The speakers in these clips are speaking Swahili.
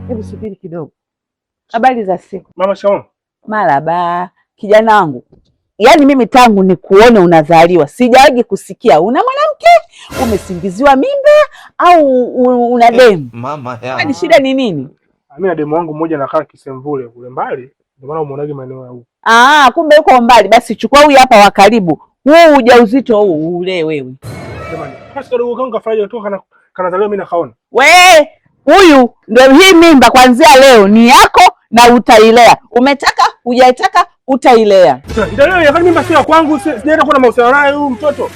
Hebu subiri kidogo. Habari za siku. Mama Shaon. Marhaba, kijana wangu. Yaani mimi tangu nikuone unazaliwa sijawahi kusikia una mwanamke, umesingiziwa mimba au una demu. Mama ya. Yaani shida ni nini? Mimi na demu wangu mmoja nakaa Kisemvule kule mbali. Ndio maana umeonaje maeneo ya huko. Kumbe yuko mbali. Basi chukua huyu hapa wa karibu. Huu ujauzito huu ule wewe. Jamani, basi karibu kanga faida tu kanazaliwa mimi nakaona. Huyu ndio hii mimba kuanzia leo ni yako na utailea. Umetaka, hujaitaka utailea. Ndio leo yakani mimba sio kwangu, sijaenda kuna mahusiano naye huyu mtoto.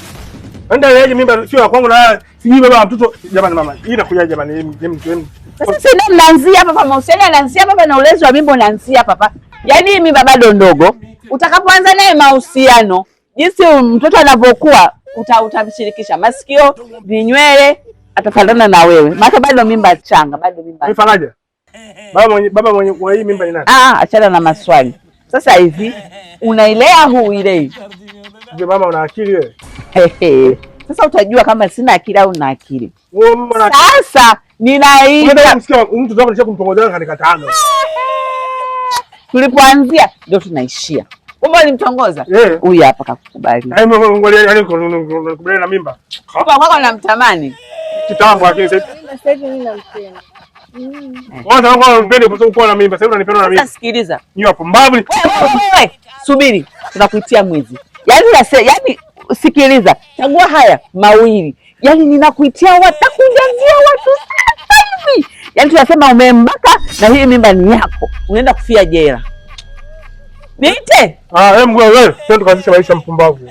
Ndio yeye mimba sio kwangu na sijui baba mtoto. Jamani mama, hii inakuja jamani Sasa sasa mnaanzia hapa mahusiano yanaanzia hapa na ulezi wa mimba unaanzia hapa. Yaani hii mimba bado ndogo. Utakapoanza naye mahusiano, jinsi mtoto anavyokuwa utamshirikisha masikio, vinywele, atafanana na wewe. Maana bado mimba changa, bado mimba. Mfanaje? Baba mwenye hii mimba ni nani? Achana na maswali. Sasa hivi unailea huilei. Je, mama una akili wewe? Sasa utajua kama sina akili au na akili. Mama sasa ninaita. Unataka kumsikia mtu wako kumtongoza katika tano. Tulipoanzia ndio tunaishia. Kumbe ulimtongoza? Huyu hapa kakukubali. Kubali na mimba. Kwako namtamani. Kitambo lakini sasa hivi mimi nampenda. Kwanza wangu mpende kwa sababu uko na mimba. Sasa unanipenda na mimba. Sasa sikiliza. Ni hapo mbavu. Subiri. Tunakuitia mwezi. Yaani sikiliza. Chagua haya mawili. Yaani ninakuitia watakujazia watu hivi. Yaani tunasema umembaka na hii mimba ni yako. Unaenda kufia jela. Niite. Wewe, twende tukazisha maisha mpumbavu.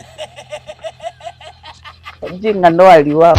Jinga ndo aliwao.